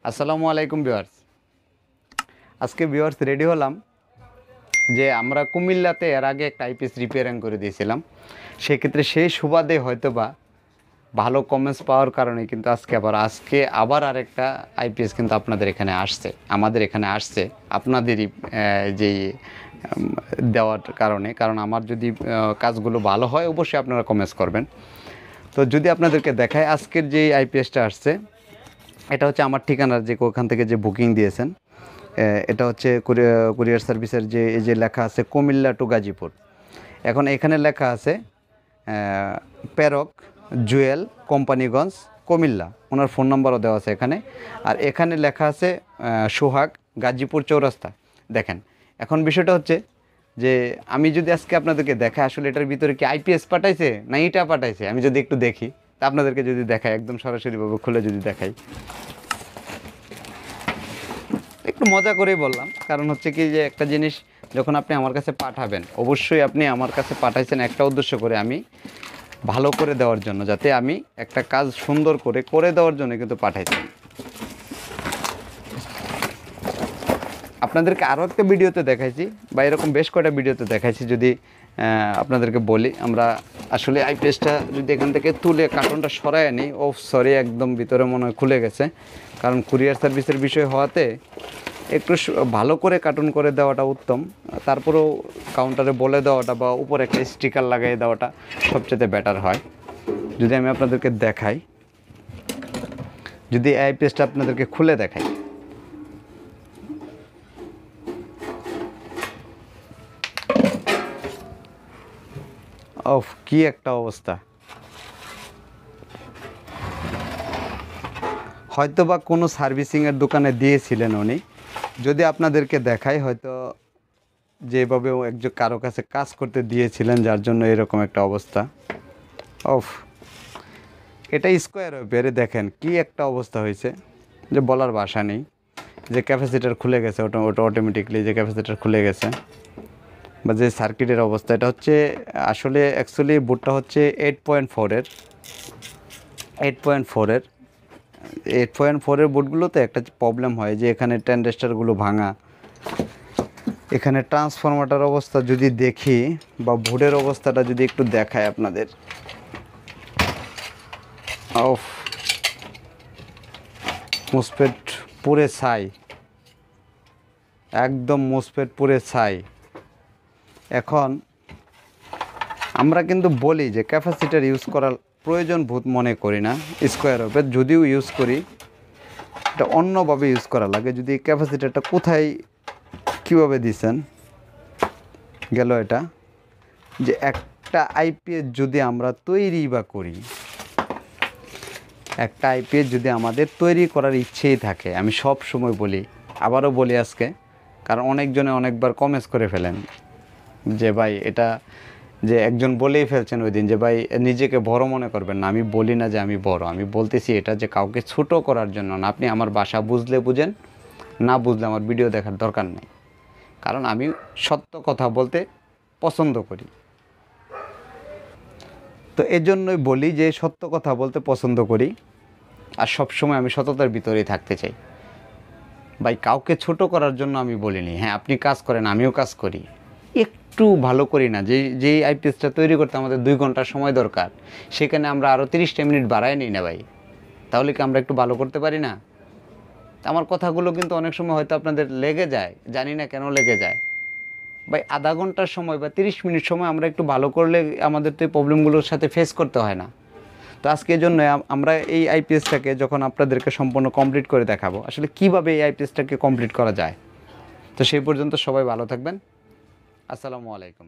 আসসালামু আলাইকুম ভিউয়ার্স। আজকে ভিউয়ার্স রেডি হলাম যে আমরা কুমিল্লাতে এর আগে একটা আইপিএস রিপেয়ারিং করে দিয়েছিলাম। সেক্ষেত্রে সেই সুবাদে হয়তো বা ভালো কমেন্টস পাওয়ার কারণে কিন্তু আজকে আবার আরেকটা আইপিএস কিন্তু আপনাদের এখানে আসছে, আমাদের এখানে আসছে আপনাদেরই যেই দেওয়ার কারণে। কারণ আমার যদি কাজগুলো ভালো হয় অবশ্যই আপনারা কমেন্টস করবেন। তো যদি আপনাদেরকে দেখায় আজকের যে আইপিএসটা আসছে, এটা হচ্ছে আমার ঠিকানার যে ওখান থেকে যে বুকিং দিয়েছেন, এটা হচ্ছে কুরিয়ার সার্ভিসের যে এই যে লেখা আছে কুমিল্লা টু গাজীপুর। এখন এখানে লেখা আছে প্যারক জুয়েল কোম্পানিগঞ্জ কুমিল্লা, ওনার ফোন নাম্বারও দেওয়া আছে এখানে। আর এখানে লেখা আছে সোহাগ গাজীপুর চৌরাস্তা। দেখেন, এখন বিষয়টা হচ্ছে যে আমি যদি আজকে আপনাদেরকে দেখাই আসলে এটার ভিতরে কি আইপিএস পাঠাইছে না ইটা পাঠাইছে, আমি যদি একটু দেখি, তা আপনাদেরকে যদি দেখাই একদম সরাসরিভাবে খুলে যদি দেখাই, একটু মজা করেই বললাম। কারণ হচ্ছে কি যে একটা জিনিস যখন আপনি আমার কাছে পাঠাবেন, অবশ্যই আপনি আমার কাছে পাঠাইছেন একটা উদ্দেশ্য করে, আমি ভালো করে দেওয়ার জন্য, যাতে আমি একটা কাজ সুন্দর করে দেওয়ার জন্য কিন্তু পাঠাইছেন। আপনাদেরকে আরও একটা ভিডিওতে দেখাইছি বা এরকম বেশ কয়েকটা ভিডিওতে দেখাইছি। যদি আপনাদেরকে বলি, আমরা আসলে আইপিএসটা যদি এখান থেকে তুলে কার্টনটা সরায় নিই, ও সরি একদম ভিতরে মনে হয় খুলে গেছে। কারণ কুরিয়ার সার্ভিসের বিষয় হওয়াতে একটু ভালো করে কার্টন করে দেওয়াটা উত্তম। তারপরেও কাউন্টারে বলে দেওয়াটা বা উপরে একটা স্টিকার লাগিয়ে দেওয়াটা সবচেয়ে বেটার হয়। যদি আমি আপনাদেরকে দেখাই, যদি আইপিএসটা আপনাদেরকে খুলে দেখাই, অফ কি একটা অবস্থা। হয়তো বা কোনো সার্ভিসিংয়ের দোকানে দিয়েছিলেন উনি। যদি আপনাদেরকে দেখাই, হয়তো যেভাবে একজন কারো কাছে কাজ করতে দিয়েছিলেন, যার জন্য এরকম একটা অবস্থা। অফ, এটা স্কোয়ার ওয়েভের দেখেন কি একটা অবস্থা হয়েছে যে বলার ভাষা নেই। যে ক্যাপাসিটার খুলে গেছে, ওটা অটোমেটিকলি যে ক্যাপাসিটার খুলে গেছে, বা যে সার্কিটের অবস্থা, এটা হচ্ছে আসলে অ্যাকচুয়ালি বোর্ডটা হচ্ছে 8.4-এর 8.4-এর বোর্ডগুলোতে একটা প্রবলেম হয় যে এখানে ট্রানজিস্টরগুলো ভাঙা। এখানে ট্রান্সফরমারটার অবস্থা যদি দেখি বা বোর্ডের অবস্থাটা যদি একটু দেখায় আপনাদের, অফ মোসফেট পুরে ছাই, একদম মোসফেট পুরে ছাই। এখন আমরা কিন্তু বলি যে ক্যাপাসিটার ইউজ করার প্রয়োজন বোধ মনে করি না স্কোয়ার ওয়েভের, যদিও ইউজ করি এটা অন্যভাবে ইউজ করা লাগে। যদি ক্যাপাসিটারটা কোথায় কীভাবে দিছেন গেল, এটা যে একটা আইপিএস যদি আমরা তৈরি বা করি, একটা আইপিএস যদি আমাদের তৈরি করার ইচ্ছেই থাকে, আমি সব সময় বলি, আবারও বলি আজকে, কারণ অনেকজনে অনেকবার কমেন্টস করে ফেলেন যে ভাই এটা, যে একজন বলেই ফেলছেন ওই দিন যে ভাই নিজেকে বড় মনে করবেন না। আমি বলি না যে আমি বড়, আমি বলতেছি এটা যে কাউকে ছোট করার জন্য না। আপনি আমার ভাষা বুঝলে বুঝেন, না বুঝলে আমার ভিডিও দেখার দরকার নেই। কারণ আমি সত্য কথা বলতে পছন্দ করি। তো এজন্যই বলি যে সত্য কথা বলতে পছন্দ করি, আর সবসময় আমি সততার ভিতরেই থাকতে চাই। ভাই কাউকে ছোট করার জন্য আমি বলিনি। হ্যাঁ, আপনি কাজ করেন, আমিও কাজ করি, একটু ভালো করি না। যেই আইপিএসটা তৈরি করতে আমাদের 2 ঘন্টা সময় দরকার, সেখানে আমরা আরও 30টা মিনিট বাড়াই নিই না ভাই, তাহলে কি আমরা একটু ভালো করতে পারি না? আমার কথাগুলো কিন্তু অনেক সময় হয়তো আপনাদের লেগে যায়, জানি না কেন লেগে যায় ভাই। আধা ঘন্টার সময় বা 30 মিনিট সময় আমরা একটু ভালো করলে আমাদের তো এই প্রবলেমগুলোর সাথে ফেস করতে হয় না। তো আজকে এই জন্য আমরা এই আইপিএসটাকে যখন আপনাদেরকে সম্পূর্ণ কমপ্লিট করে দেখাবো, আসলে কিভাবে এই আইপিএসটাকে কমপ্লিট করা যায়। তো সেই পর্যন্ত সবাই ভালো থাকবেন। আসসালামু আলাইকুম।